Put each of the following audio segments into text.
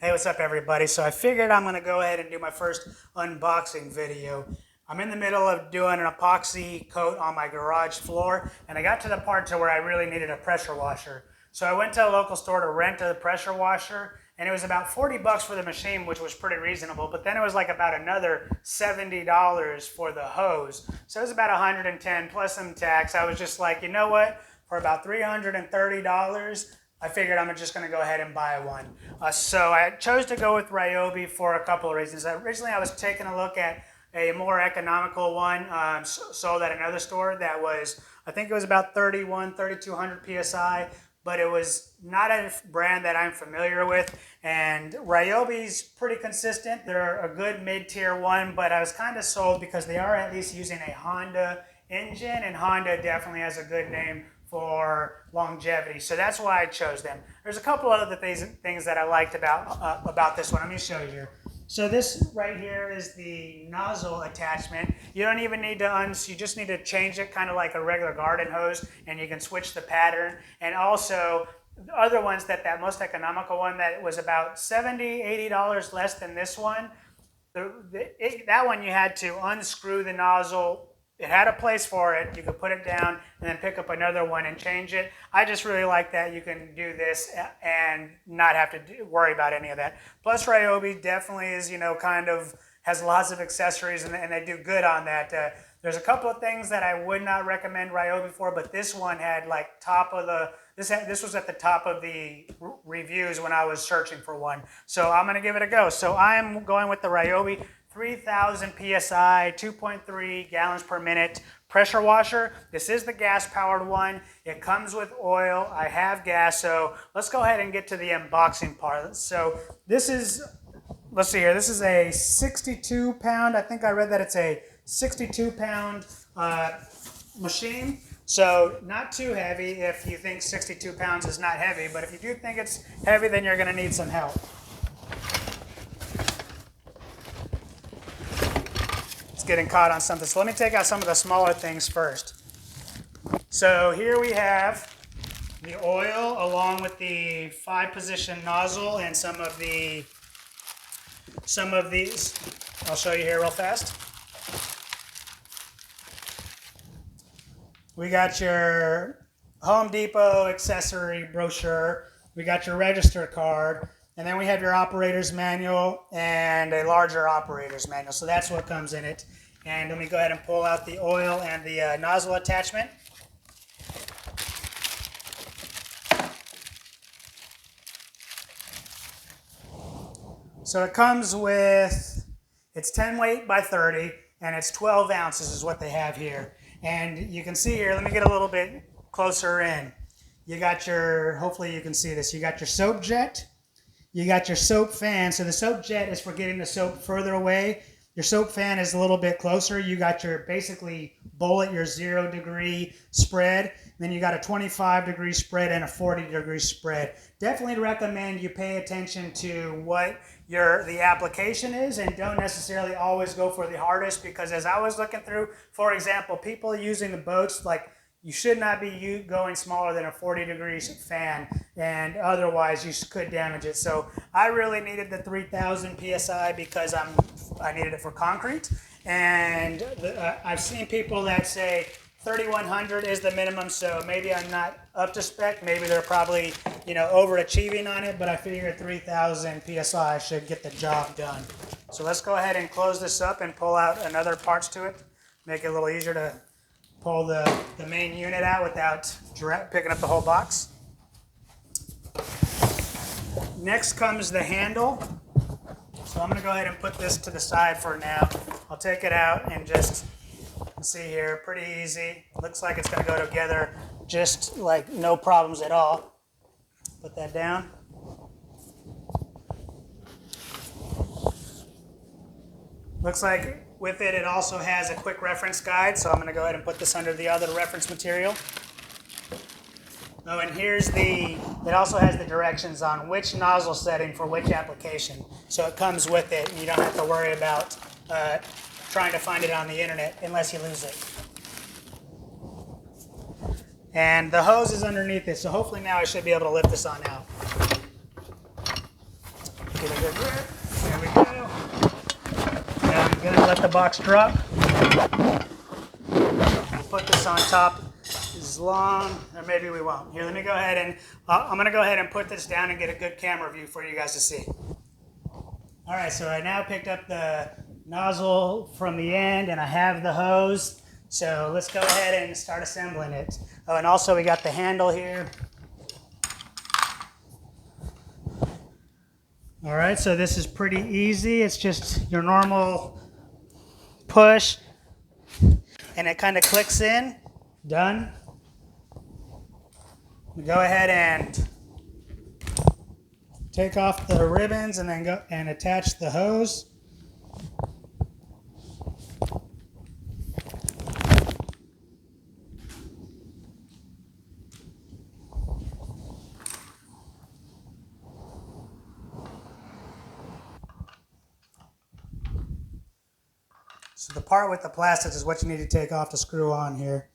Hey, what's up everybody? So I figured I'm going to go ahead and do my first unboxing video. I'm in the middle of doing an epoxy coat on my garage floor, and I got to the part to where I really needed a pressure washer. So I went to a local store to rent a pressure washer, and it was about 40 bucks for the machine, which was pretty reasonable, but then it was like about another $70 for the hose. So it was about 110 plus some tax. I was just like, you know what? For about $330, I figured I'm just going to go ahead and buy one. So I chose to go with Ryobi for a couple of reasons. Originally, I was taking a look at a more economical one sold at another store that was, I think it was about 3,200 PSI, but it was not a brand that I'm familiar with. And Ryobi's pretty consistent. They're a good mid-tier one, but I was kind of sold because they are at least using a Honda engine, and Honda definitely has a good name for longevity, so that's why I chose them. There's a couple other things that I liked about this one. Let me show you here. So this right here is the nozzle attachment. You don't even need to you just need to change it kind of like a regular garden hose, and you can switch the pattern. And also the other ones, that most economical one that was about $70–80 less than this one, that one you had to unscrew the nozzle. It had a place for it. You could put it down and then pick up another one and change it. I just really like that you can do this and not have to worry about any of that. Plus, Ryobi definitely is, kind of has lots of accessories, and they do good on that. There's a couple of things that I would not recommend Ryobi for, but this one had like this was at the top of the reviews when I was searching for one. So I'm going to give it a go. So I'm going with the Ryobi 3,000 PSI, 2.3 gallons per minute pressure washer. This is the gas-powered one. It comes with oil. I have gas, so let's go ahead and get to the unboxing part. So this is, let's see here, this is a 62-pound, I think I read that it's a 62-pound machine. So not too heavy if you think 62 pounds is not heavy, but if you do think it's heavy, then you're gonna need some help. Getting caught on something. So let me take out some of the smaller things first. So here we have the oil along with the 5-position nozzle and some of these. I'll show you here real fast. We got your Home Depot accessory brochure. We got your register card. And then we have your operator's manual and a larger operator's manual. So that's what comes in it. And let me go ahead and pull out the oil and the nozzle attachment. So it comes with, it's 10 weight by 30, and it's 12 ounces is what they have here. And you can see here, let me get a little bit closer in. You got your, hopefully you can see this, you got your soap jet. You got your soap fan. So the soap jet is for getting the soap further away. Your soap fan is a little bit closer. You got your basically bullet, your 0-degree spread. And then you got a 25-degree spread and a 40-degree spread. Definitely recommend you pay attention to what the application is, and don't necessarily always go for the hardest, because as I was looking through, for example, people using the boats, like, you should not be going smaller than a 40-degree fan, and otherwise you could damage it. So I really needed the 3,000 PSI because I needed it for concrete. And I've seen people that say 3,100 is the minimum, so maybe I'm not up to spec. Maybe they're probably, overachieving on it, but I figured 3,000 PSI should get the job done. So let's go ahead and close this up and pull out another parts to it. Make it a little easier to pull the main unit out without picking up the whole box. Next comes the handle. So I'm going to go ahead and put this to the side for now. I'll take it out and just see here, pretty easy. Looks like it's going to go together just like no problems at all. Put that down. Looks like with it, it also has a quick reference guide, so I'm going to go ahead and put this under the other reference material. Oh, and it also has the directions on which nozzle setting for which application. So it comes with it, and you don't have to worry about trying to find it on the internet unless you lose it. And the hose is underneath it, so hopefully now I should be able to lift this on out. Get it good grip. There we go. Now I'm gonna let the box drop. We'll put this on top as long, or maybe we won't. Here, let me go ahead and, I'm gonna go ahead and put this down and get a good camera view for you guys to see. All right, so I now picked up the nozzle from the end and I have the hose. So let's go ahead and start assembling it. Oh, and also we got the handle here. All right, so this is pretty easy. It's just your normal push and it kind of clicks in. Done. Go ahead and take off the ribbons and then go and attach the hose. So the part with the plastic is what you need to take off to screw on here.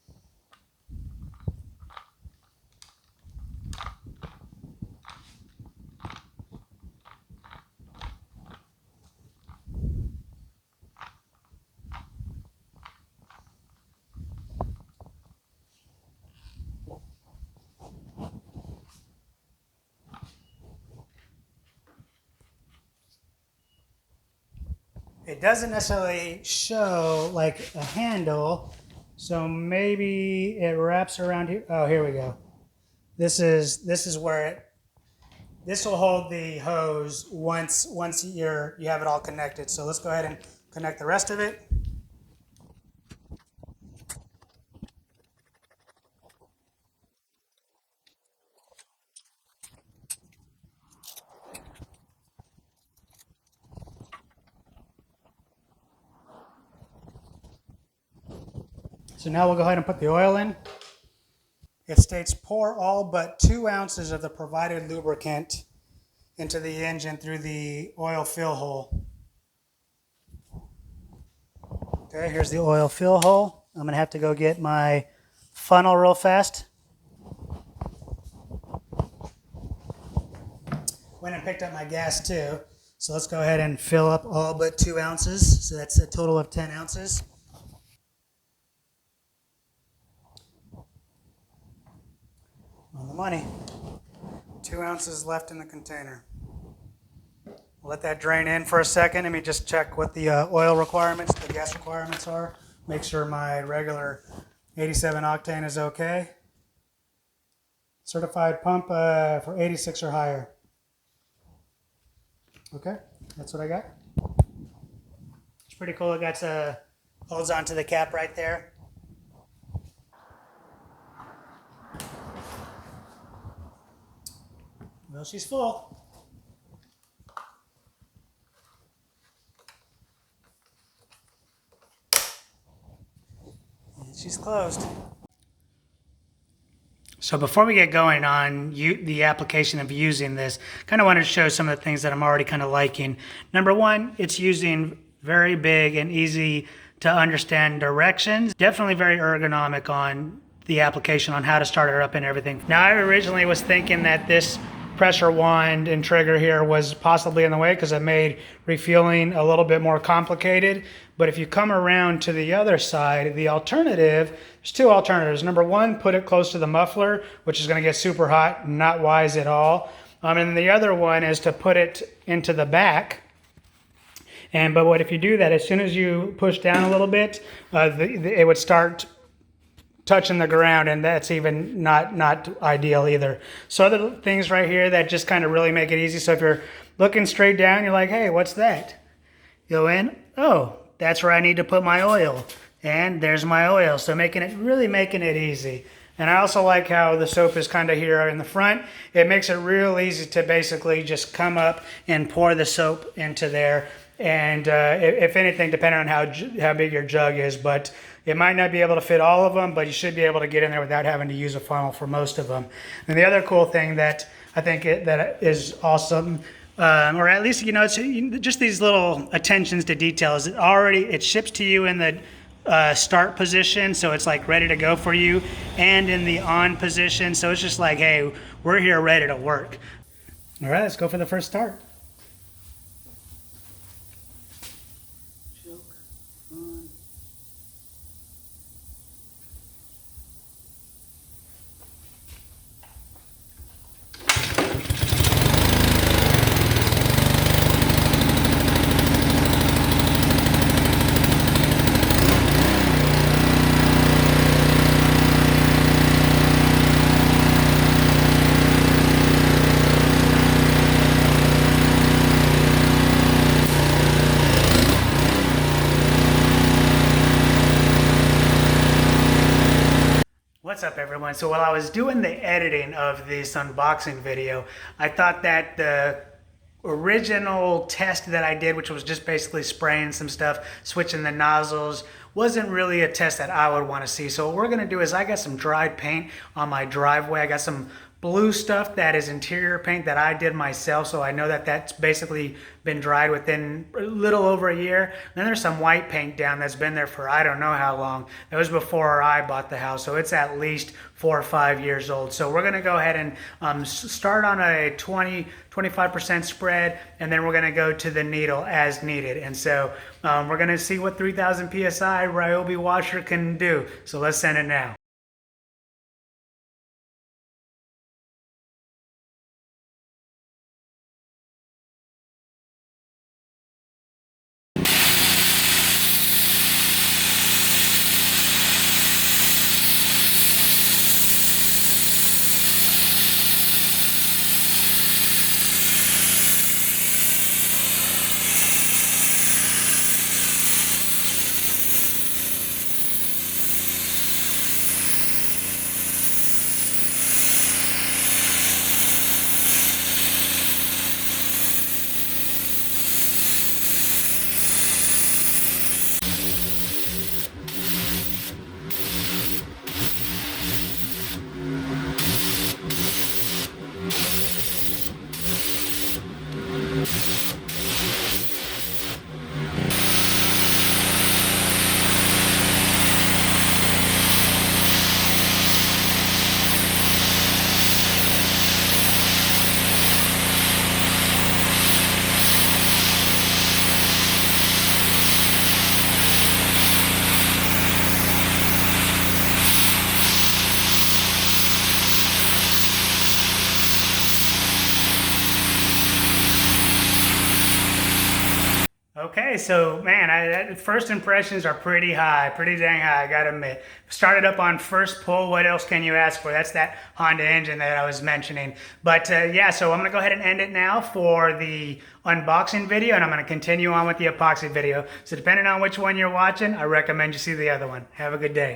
It doesn't necessarily show like a handle, so maybe it wraps around here. Oh, here we go. This is where this will hold the hose once you have it all connected. So let's go ahead and connect the rest of it. So now we'll go ahead and put the oil in. It states pour all but 2 ounces of the provided lubricant into the engine through the oil fill hole. Okay, here's the oil fill hole. I'm gonna have to go get my funnel real fast. Went and picked up my gas too. So let's go ahead and fill up all but 2 ounces. So that's a total of 10 ounces. On the money. 2 ounces left in the container. We'll let that drain in for a second. Let me just check what the oil requirements, the gas requirements are. Make sure my regular 87 octane is okay. Certified pump for 86 or higher. Okay, that's what I got. It's pretty cool. It got holds onto the cap right there. Well, she's full. And she's closed. So before we get going on the application of using this, kind of wanted to show some of the things that I'm already kind of liking. Number one, it's using very big and easy to understand directions. Definitely very ergonomic on the application on how to start it up and everything. Now, I originally was thinking that this pressure wand and trigger here was possibly in the way because it made refueling a little bit more complicated. But if you come around to the other side, the alternative, there's 2 alternatives. Number one, put it close to the muffler, which is going to get super hot, not wise at all. And the other one is to put it into the back. But what if you do that, as soon as you push down a little bit, it would start touching the ground, and that's even not ideal either. So other things right here that just kind of really make it easy. So if you're looking straight down, you're like, hey, what's that? Go in, oh, that's where I need to put my oil. And there's my oil. So really making it easy. And I also like how the soap is kind of here in the front. It makes it real easy to basically just come up and pour the soap into there. And if anything, depending on how big your jug is, but it might not be able to fit all of them, but you should be able to get in there without having to use a funnel for most of them. And the other cool thing that I think that is awesome, or at least, it's just these little attentions to details. It ships to you in the start position, so it's like ready to go for you, and in the on position, so it's just like, hey, we're here ready to work. All right, let's go for the first start. everyone. So while I was doing the editing of this unboxing video, I thought that the original test that I did, which was just basically spraying some stuff, switching the nozzles, wasn't really a test that I would want to see. So what we're going to do is I got some dried paint on my driveway. I got some blue stuff that is interior paint that I did myself, so I know that that's basically been dried within a little over a year. Then there's some white paint down that's been there for I don't know how long. That was before I bought the house, so it's at least 4 or 5 years old. So we're gonna go ahead and start on a 25% spread, and then we're gonna go to the needle as needed. And so we're gonna see what 3000 PSI Ryobi washer can do. So let's send it now. Okay, so man, first impressions are pretty high, pretty dang high, I gotta admit. Started up on first pull, what else can you ask for? That's that Honda engine that I was mentioning. But yeah, so I'm gonna go ahead and end it now for the unboxing video, and I'm gonna continue on with the epoxy video. So depending on which one you're watching, I recommend you see the other one. Have a good day.